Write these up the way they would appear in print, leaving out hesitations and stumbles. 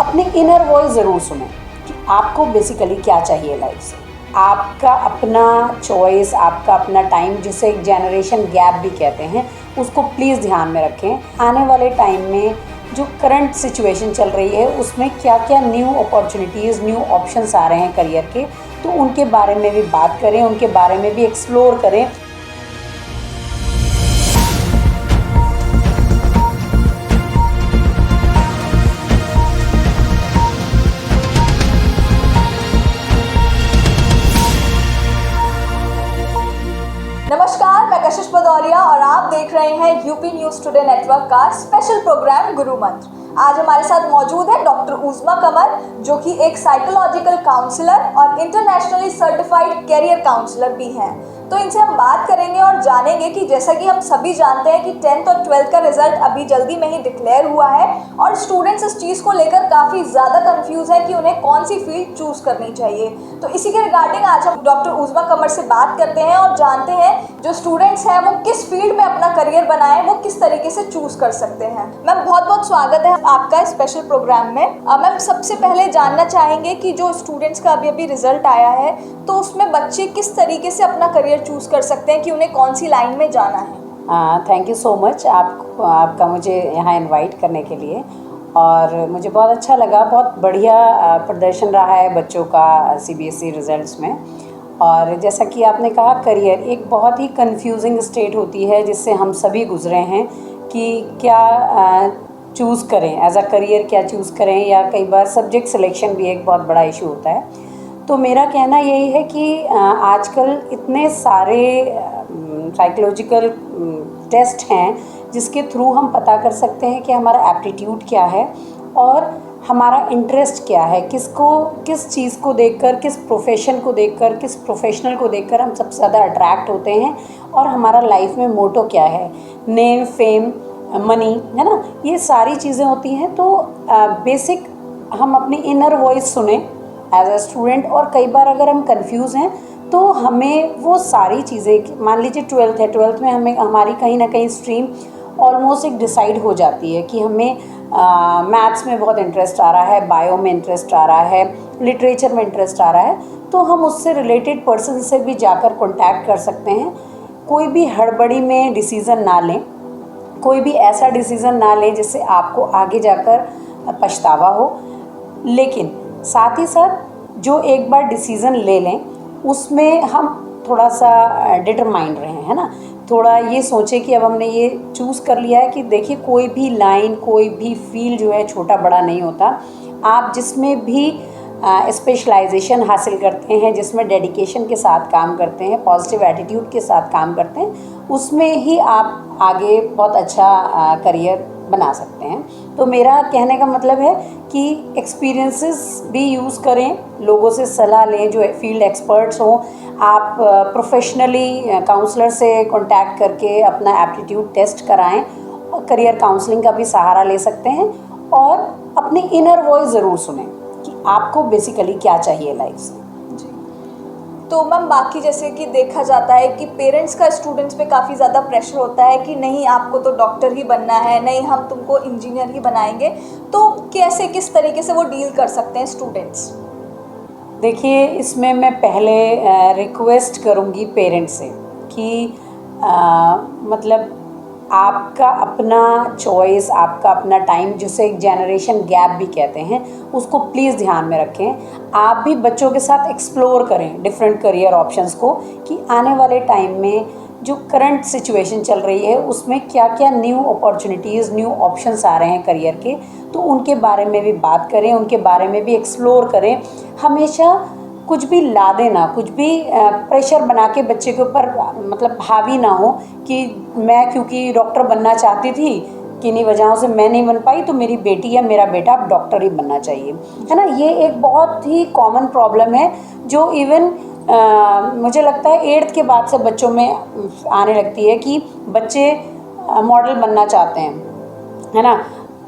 अपने inner voice ज़रूर सुने कि आपको बेसिकली क्या चाहिए लाइफ से। आपका अपना चॉइस, आपका अपना टाइम, जिसे एक जनरेशन गैप भी कहते हैं, उसको प्लीज़ ध्यान में रखें। आने वाले टाइम में जो करंट सिचुएशन चल रही है उसमें क्या क्या न्यू अपॉर्चुनिटीज़, न्यू ऑप्शंस आ रहे हैं करियर के, तो उनके बारे में भी बात करें, उनके बारे में भी एक्सप्लोर करें। नमस्कार, मैं कशिश भदौरिया और आप देख रहे हैं यूपी न्यूज़ टुडे नेटवर्क का स्पेशल प्रोग्राम गुरु मंत्र। आज हमारे साथ मौजूद है डॉक्टर उज़मा कमर, जो कि एक साइकोलॉजिकल काउंसलर और इंटरनेशनली सर्टिफाइड कैरियर काउंसलर भी हैं। तो इनसे हम बात करेंगे और जानेंगे कि जैसा कि हम सभी जानते हैं कि 10th और 12th का रिजल्ट अभी जल्दी में ही डिक्लेयर हुआ है और स्टूडेंट्स इस चीज़ को लेकर काफ़ी ज़्यादा कंफ्यूज है कि उन्हें कौन सी फील्ड चूज़ करनी चाहिए। तो इसी के रिगार्डिंग आज हम डॉक्टर उज़मा कमर से बात करते हैं और जानते हैं जो स्टूडेंट्स हैं वो किस फील्ड में अपना करियर बनाएं, वो किस तरीके से चूज़ कर सकते हैं। मैम, बहुत बहुत स्वागत है आपका स्पेशल प्रोग्राम में। मैम, सबसे पहले जानना चाहेंगे कि जो स्टूडेंट्स का अभी रिजल्ट आया है तो उसमें बच्चे किस तरीके से अपना करियर चूज़ कर सकते हैं कि उन्हें कौन सी लाइन में जाना है। थैंक यू सो मच आपका मुझे यहाँ इनवाइट करने के लिए, और मुझे बहुत अच्छा लगा। बहुत बढ़िया प्रदर्शन रहा है बच्चों का सीबीएसई रिजल्ट्स में। और जैसा कि आपने कहा, करियर एक बहुत ही कंफ्यूजिंग स्टेट होती है जिससे हम सभी गुजरे हैं कि क्या चूज़ करें एज अ करियर, क्या चूज़ करें, या कई बार सब्जेक्ट सिलेक्शन भी एक बहुत बड़ा इशू होता है। तो मेरा कहना यही है कि आजकल इतने सारे साइकोलॉजिकल टेस्ट हैं जिसके थ्रू हम पता कर सकते हैं कि हमारा एप्टीट्यूड क्या है और हमारा इंटरेस्ट क्या है, किस चीज़ को देखकर, किस प्रोफेशन को देखकर, किस प्रोफेशनल को देखकर हम सबसे ज़्यादा अट्रैक्ट होते हैं, और हमारा लाइफ में मोटो क्या है। नेम, फेम, मनी, है ना, ये सारी चीज़ें होती हैं। तो बेसिक हम अपनी इनर वॉइस सुने एज अ स्टूडेंट। और कई बार अगर हम कंफ्यूज हैं तो हमें वो सारी चीज़ें, मान लीजिए 12th है, 12th में हमें हमारी कहीं ना कहीं स्ट्रीम ऑलमोस्ट एक डिसाइड हो जाती है कि हमें मैथ्स में बहुत इंटरेस्ट आ रहा है, बायो में इंटरेस्ट आ रहा है, लिटरेचर में इंटरेस्ट आ रहा है, तो हम उससे रिलेटेड पर्सन से भी जाकर कॉन्टैक्ट कर सकते हैं। कोई भी हड़बड़ी में डिसीज़न ना लें, कोई भी ऐसा डिसीज़न ना लें जिससे आपको आगे जाकर पछतावा हो। लेकिन साथ ही साथ जो एक बार डिसीज़न ले लें उसमें हम थोड़ा सा डिटरमाइंड रहें, है ना। थोड़ा ये सोचें कि अब हमने ये चूज़ कर लिया है कि देखिए, कोई भी लाइन, कोई भी फील्ड जो है छोटा बड़ा नहीं होता। आप जिसमें भी स्पेशलाइजेशन हासिल करते हैं, जिसमें डेडिकेशन के साथ काम करते हैं, पॉजिटिव एटीट्यूड के साथ काम करते हैं, उसमें ही आप आगे बहुत अच्छा करियर बना सकते हैं। तो मेरा कहने का मतलब है कि एक्सपीरियंसेस भी यूज़ करें, लोगों से सलाह लें जो फील्ड एक्सपर्ट्स हों। आप प्रोफेशनली काउंसलर से कांटेक्ट करके अपना एप्टीट्यूड टेस्ट कराएं, और करियर काउंसलिंग का भी सहारा ले सकते हैं। और अपनी इनर वॉइस ज़रूर सुनें कि आपको बेसिकली क्या चाहिए लाइफ से। तो मैम, बाकी जैसे कि देखा जाता है कि पेरेंट्स का स्टूडेंट्स पे काफ़ी ज़्यादा प्रेशर होता है कि नहीं, आपको तो डॉक्टर ही बनना है, नहीं हम तुमको इंजीनियर ही बनाएंगे। तो कैसे, किस तरीके से वो डील कर सकते हैं स्टूडेंट्स? देखिए, इसमें मैं पहले रिक्वेस्ट करूँगी पेरेंट्स से कि मतलब आपका अपना चॉइस, आपका अपना टाइम, जिसे एक जनरेशन गैप भी कहते हैं, उसको प्लीज़ ध्यान में रखें। आप भी बच्चों के साथ एक्सप्लोर करें डिफरेंट करियर ऑप्शंस को कि आने वाले टाइम में जो करंट सिचुएशन चल रही है उसमें क्या क्या न्यू अपॉर्चुनिटीज़, न्यू ऑप्शंस आ रहे हैं करियर के, तो उनके बारे में भी बात करें, उनके बारे में भी एक्सप्लोर करें। हमेशा कुछ भी ला देना, कुछ भी प्रेशर बना के बच्चे के ऊपर मतलब हावी ना हो कि मैं क्योंकि डॉक्टर बनना चाहती थी, किन्हीं वजहों से मैं नहीं बन पाई, तो मेरी बेटी या मेरा बेटा अब डॉक्टर ही बनना चाहिए, है ना। ये एक बहुत ही कॉमन प्रॉब्लम है जो इवन मुझे लगता है 8th के बाद से बच्चों में आने लगती है कि बच्चे मॉडल बनना चाहते हैं, है ना।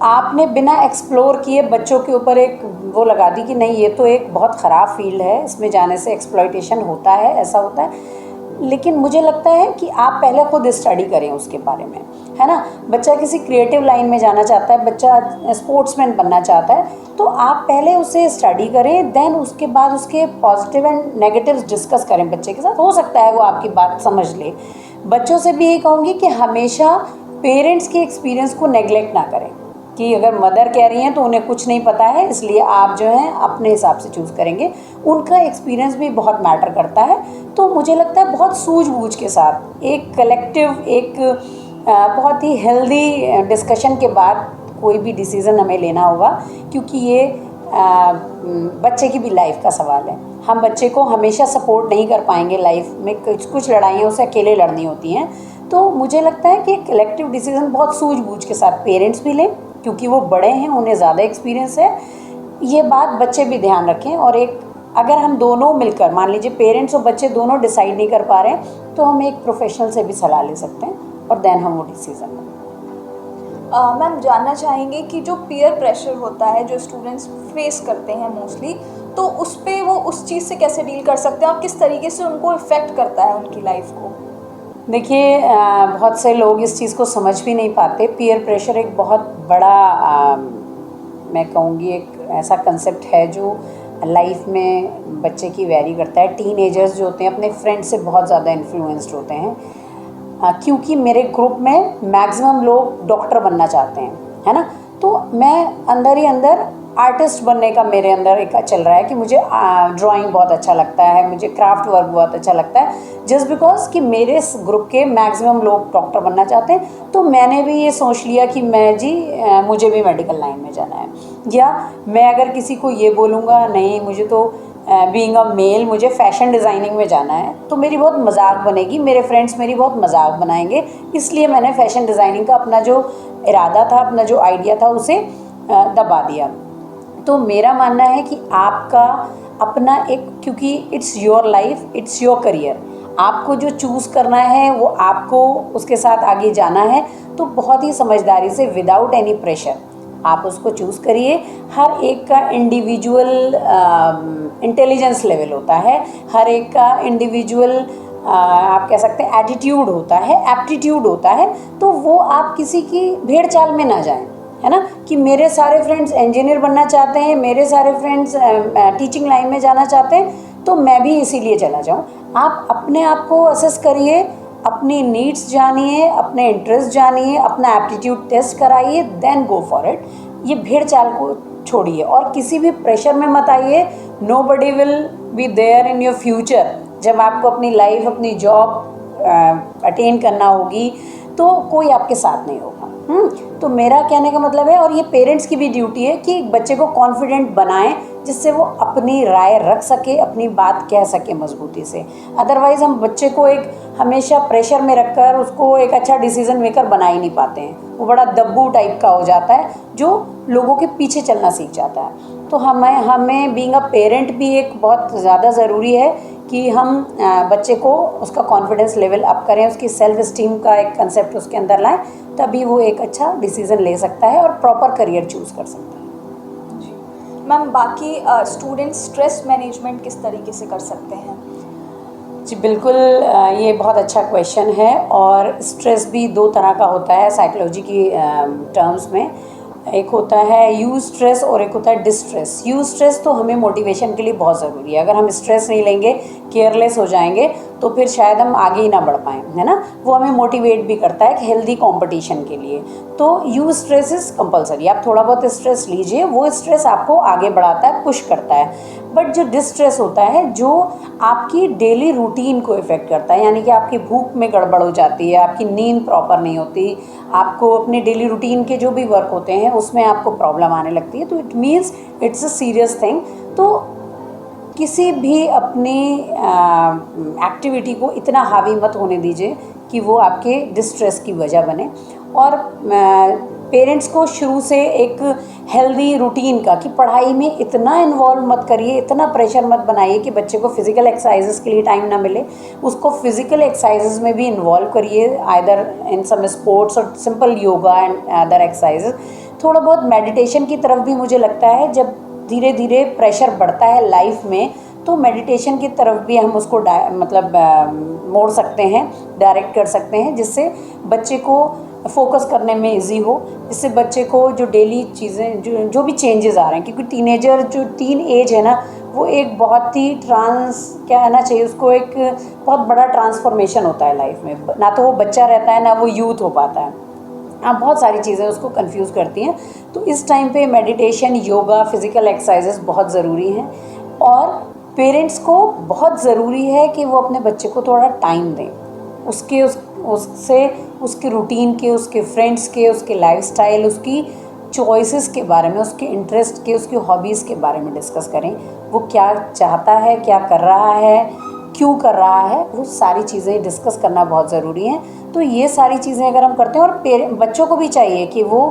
आपने बिना एक्सप्लोर किए बच्चों के ऊपर एक वो लगा दी कि नहीं, ये तो एक बहुत ख़राब फील्ड है, इसमें जाने से एक्सप्लॉइटेशन होता है, ऐसा होता है। लेकिन मुझे लगता है कि आप पहले खुद स्टडी करें उसके बारे में, है ना। बच्चा किसी क्रिएटिव लाइन में जाना चाहता है, बच्चा स्पोर्ट्समैन बनना चाहता है, तो आप पहले उसे स्टडी करें, देन उसके बाद उसके पॉजिटिव एंड नेगेटिव्स डिस्कस करें बच्चे के साथ। हो सकता है वो आपकी बात समझ ले। बच्चों से भी यही कहूँगी कि हमेशा पेरेंट्स के एक्सपीरियंस को नेगलेक्ट ना करें, कि अगर मदर कह रही हैं तो उन्हें कुछ नहीं पता है, इसलिए आप जो है अपने हिसाब से चूज़ करेंगे। उनका एक्सपीरियंस भी बहुत मैटर करता है। तो मुझे लगता है बहुत सूझबूझ के साथ एक कलेक्टिव, एक बहुत ही हेल्दी डिस्कशन के बाद कोई भी डिसीज़न हमें लेना होगा, क्योंकि ये बच्चे की भी लाइफ का सवाल है। हम बच्चे को हमेशा सपोर्ट नहीं कर पाएंगे लाइफ में, कुछ लड़ाइयाँ उसे अकेले लड़नी होती हैं। तो मुझे लगता है कि कलेक्टिव डिसीज़न बहुत सूझबूझ के साथ पेरेंट्स भी लें, क्योंकि वो बड़े हैं, उन्हें ज़्यादा एक्सपीरियंस है। ये बात बच्चे भी ध्यान रखें। और एक अगर हम दोनों मिलकर, मान लीजिए पेरेंट्स और बच्चे दोनों डिसाइड नहीं कर पा रहे हैं, तो हम एक प्रोफेशनल से भी सलाह ले सकते हैं और देन हम वो डिसीज़न लें। मैम जानना चाहेंगे कि जो पीयर प्रेशर होता है जो स्टूडेंट्स फेस करते हैं मोस्टली, तो उस पर वो उस चीज़ से कैसे डील कर सकते हैं और किस तरीके से उनको इफ़ेक्ट करता है उनकी लाइफ को? देखिए, बहुत से लोग इस चीज़ को समझ भी नहीं पाते। पीयर प्रेशर एक बहुत बड़ा मैं कहूँगी एक ऐसा कंसेप्ट है जो लाइफ में बच्चे की वेरी करता है। टीनेजर्स जो होते हैं अपने फ्रेंड से बहुत ज़्यादा इन्फ्लुएंस्ड होते हैं, क्योंकि मेरे ग्रुप में मैक्सिमम लोग डॉक्टर बनना चाहते हैं, है ना। तो मैं अंदर ही अंदर आर्टिस्ट बनने का मेरे अंदर एक चल रहा है कि मुझे ड्राइंग बहुत अच्छा लगता है, मुझे क्राफ्ट वर्क बहुत अच्छा लगता है, जस्ट बिकॉज कि मेरे इस ग्रुप के मैक्सिमम लोग डॉक्टर बनना चाहते हैं। तो मैंने भी ये सोच लिया कि मुझे भी मेडिकल लाइन में जाना है। या मैं अगर किसी को ये बोलूँगा नहीं, मुझे तो बीइंग अ मेल मुझे फ़ैशन डिज़ाइनिंग में जाना है, तो मेरी बहुत मजाक बनेगी, मेरे फ्रेंड्स मेरी बहुत मजाक बनाएंगे। इसलिए मैंने फ़ैशन डिज़ाइनिंग का अपना जो इरादा था, अपना जो आइडिया था, उसे दबा दिया। तो मेरा मानना है कि आपका अपना एक, क्योंकि it's your life, it's your career, आपको जो चूज़ करना है वो आपको उसके साथ आगे जाना है। तो बहुत ही समझदारी से, विदाउट एनी प्रेशर, आप उसको चूज़ करिए। हर एक का इंडिविजुअल इंटेलिजेंस लेवल होता है, हर एक का इंडिविजुअल आप कह सकते हैं एटीट्यूड होता है, एप्टीट्यूड होता है। तो वो आप किसी की भेड़ चाल में ना जाएं, है ना। कि मेरे सारे फ्रेंड्स इंजीनियर बनना चाहते हैं, मेरे सारे फ्रेंड्स टीचिंग लाइन में जाना चाहते हैं, तो मैं भी इसीलिए चला जाऊं। आप अपने आप को असेस करिए, अपनी नीड्स जानिए, अपने इंटरेस्ट जानिए, अपना एप्टीट्यूड टेस्ट कराइए, देन गो फॉर इट। ये भेड़ चाल को छोड़िए और किसी भी प्रेशर में मत आइए। Nobody will be there in your future. जब आपको अपनी लाइफ, अपनी जॉब अटेन करना होगी, तो कोई आपके साथ नहीं होगा। तो मेरा कहने का मतलब है, और ये पेरेंट्स की भी ड्यूटी है कि बच्चे को कॉन्फिडेंट बनाएं, जिससे वो अपनी राय रख सके, अपनी बात कह सके मजबूती से। अदरवाइज़ हम बच्चे को एक हमेशा प्रेशर में रखकर उसको एक अच्छा डिसीजन मेकर बना ही नहीं पाते हैं। वो बड़ा दब्बू टाइप का हो जाता है जो लोगों के पीछे चलना सीख जाता है। तो हमें बीइंग अ पेरेंट भी एक बहुत ज़्यादा ज़रूरी है कि हम बच्चे को उसका कॉन्फिडेंस लेवल अप करें, उसकी सेल्फ इस्टीम का एक कंसेप्ट उसके अंदर लाएं, तभी वो एक अच्छा डिसीज़न ले सकता है और प्रॉपर करियर चूज़ कर सकता है। जी मैम, बाकी स्टूडेंट स्ट्रेस मैनेजमेंट किस तरीके से कर सकते हैं? जी बिल्कुल, ये बहुत अच्छा क्वेश्चन है। और स्ट्रेस भी दो तरह का होता है साइकोलॉजी की टर्म्स में। एक होता है यूज स्ट्रेस और एक होता है डिस्ट्रेस। यूज स्ट्रेस तो हमें मोटिवेशन के लिए बहुत ज़रूरी है। अगर हम स्ट्रेस नहीं लेंगे, केयरलेस हो जाएंगे, तो फिर शायद हम आगे ही ना बढ़ पाएँ, है ना। वो हमें मोटिवेट भी करता है हेल्दी कंपटीशन के लिए। तो यूज स्ट्रेस इज़ कंपलसरी। आप थोड़ा बहुत स्ट्रेस लीजिए, वो स्ट्रेस आपको आगे बढ़ाता है, पुश करता है। बट जो डिस्ट्रेस होता है, जो आपकी डेली रूटीन को इफ़ेक्ट करता है, यानी कि आपकी भूख में गड़बड़ हो जाती है, आपकी नींद प्रॉपर नहीं होती, आपको अपने डेली रूटीन के जो भी वर्क होते हैं उसमें आपको प्रॉब्लम आने लगती है, तो it means it's a serious thing. तो किसी भी अपनी एक्टिविटी को इतना हावी मत होने दीजिए कि वो आपके डिस्ट्रेस की वजह बने। और पेरेंट्स को शुरू से एक हेल्दी रूटीन का, कि पढ़ाई में इतना इन्वॉल्व मत करिए, इतना प्रेशर मत बनाइए कि बच्चे को फिज़िकल एक्सरसाइजेस के लिए टाइम ना मिले। उसको फिज़िकल एक्सरसाइजेस में भी इन्वॉल्व करिए, आइदर इन सम स्पोर्ट्स और simple yoga and other exercises. थोड़ा बहुत मेडिटेशन की तरफ भी मुझे लगता है, जब धीरे धीरे प्रेशर बढ़ता है लाइफ में, तो मेडिटेशन की तरफ भी हम उसको मोड़ सकते हैं, डायरेक्ट कर सकते हैं, जिससे बच्चे को फोकस करने में इजी हो, जिससे बच्चे को जो डेली चीज़ें जो भी चेंजेस आ रहे हैं, क्योंकि टीनेजर जो टीन एज है ना, वो एक बहुत ही क्या है ना चाहिए उसको, एक बहुत बड़ा ट्रांसफॉर्मेशन होता है लाइफ में। ना तो वो बच्चा रहता है, ना वो यूथ हो पाता है। बहुत सारी चीज़ें उसको कंफ्यूज करती हैं। तो इस टाइम पे मेडिटेशन, योगा, फिज़िकल एक्सरसाइजेस बहुत ज़रूरी हैं। और पेरेंट्स को बहुत ज़रूरी है कि वो अपने बच्चे को थोड़ा टाइम दें, उससे उसके रूटीन के, उसके फ्रेंड्स के, उसके लाइफस्टाइल, उसकी चॉइसेस के बारे में, उसके इंटरेस्ट के, उसकी हॉबीज़ के बारे में डिस्कस करें। वो क्या चाहता है, क्या कर रहा है, क्यों कर रहा है, वो सारी चीज़ें डिस्कस करना बहुत ज़रूरी है। तो ये सारी चीज़ें अगर हम करते हैं, और बच्चों को भी चाहिए कि वो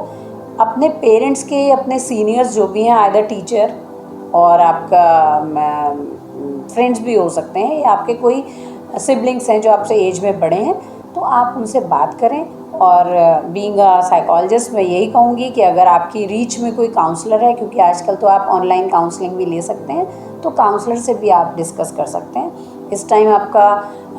अपने पेरेंट्स के, अपने सीनियर्स जो भी हैं, आइदर टीचर और आपका फ्रेंड्स भी हो सकते हैं, या आपके कोई सिबलिंग्स हैं जो आपसे एज में बड़े हैं, तो आप उनसे बात करें। और बीइंग अ साइकोलॉजिस्ट मैं यही कहूँगी कि अगर आपकी रीच में कोई काउंसलर है, क्योंकि आजकल तो आप ऑनलाइन काउंसलिंग भी ले सकते हैं, तो काउंसलर से भी आप डिस्कस कर सकते हैं। इस टाइम आपका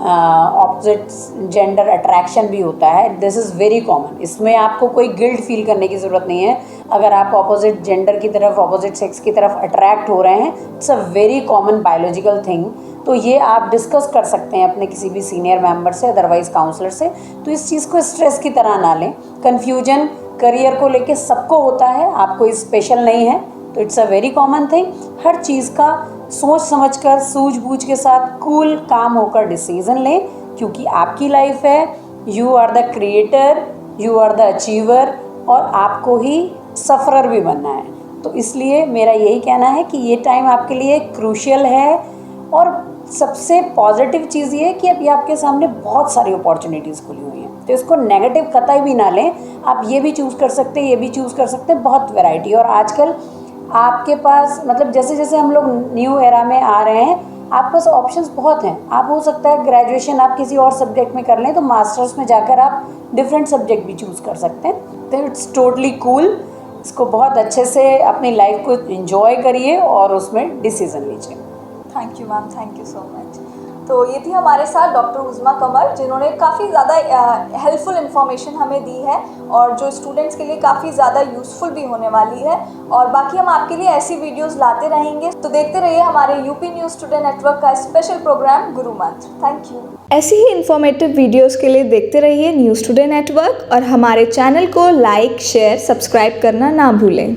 ऑपोजिट जेंडर अट्रैक्शन भी होता है, दिस इज़ वेरी कॉमन। इसमें आपको कोई गिल्ट फील करने की ज़रूरत नहीं है। अगर आप ऑपोजिट जेंडर की तरफ, ऑपोजिट सेक्स की तरफ अट्रैक्ट हो रहे हैं, it's a very common biological thing. तो ये आप डिस्कस कर सकते हैं अपने किसी भी सीनियर मेंबर से, अदरवाइज काउंसलर से। तो इस चीज़ को स्ट्रेस की तरह ना लें। कन्फ्यूजन करियर को लेके सबको होता है, आपको स्पेशल नहीं है, तो it's a very common thing. हर चीज़ का सोच समझकर, सूझबूझ के साथ, कूल काम होकर डिसीजन लें, क्योंकि आपकी लाइफ है। You are the creator, you are the achiever, और आपको ही सफरर भी बनना है। तो इसलिए मेरा यही कहना है कि ये टाइम आपके लिए क्रूशियल है। और सबसे पॉजिटिव चीज़ ये है कि अभी आपके सामने बहुत सारी अपॉर्चुनिटीज़ खुली हुई हैं, तो इसको नेगेटिव कतई भी ना लें। आप ये भी चूज़ कर सकते हैं, ये भी चूज़ कर सकते हैं, बहुत वैरायटी। और आजकल आपके पास जैसे जैसे हम लोग न्यू एरा में आ रहे हैं, आपके पास ऑप्शंस बहुत हैं। आप हो सकता है ग्रेजुएशन आप किसी और सब्जेक्ट में कर लें, तो मास्टर्स में जाकर आप डिफरेंट सब्जेक्ट भी चूज़ कर सकते हैं। तो इट्स टोटली कूल। इसको बहुत अच्छे से अपनी लाइफ को एंजॉय करिए और उसमें डिसीज़न लीजिए। Thank you ma'am, thank you so much. तो ये थी हमारे साथ डॉक्टर उज़मा कमर, जिन्होंने काफ़ी ज़्यादा हेल्पफुल इन्फॉर्मेशन हमें दी है, और जो स्टूडेंट्स के लिए काफ़ी ज़्यादा यूज़फुल भी होने वाली है। और बाकी हम आपके लिए ऐसी वीडियोस लाते रहेंगे, तो देखते रहिए हमारे यूपी न्यूज़ टुडे नेटवर्क का स्पेशल प्रोग्राम गुरु मंत्र। Thank you. ऐसी ही इन्फॉर्मेटिव वीडियोस के लिए देखते रहिए न्यूज़ टुडे नेटवर्क, और हमारे चैनल को लाइक, शेयर, सब्सक्राइब करना ना भूलें।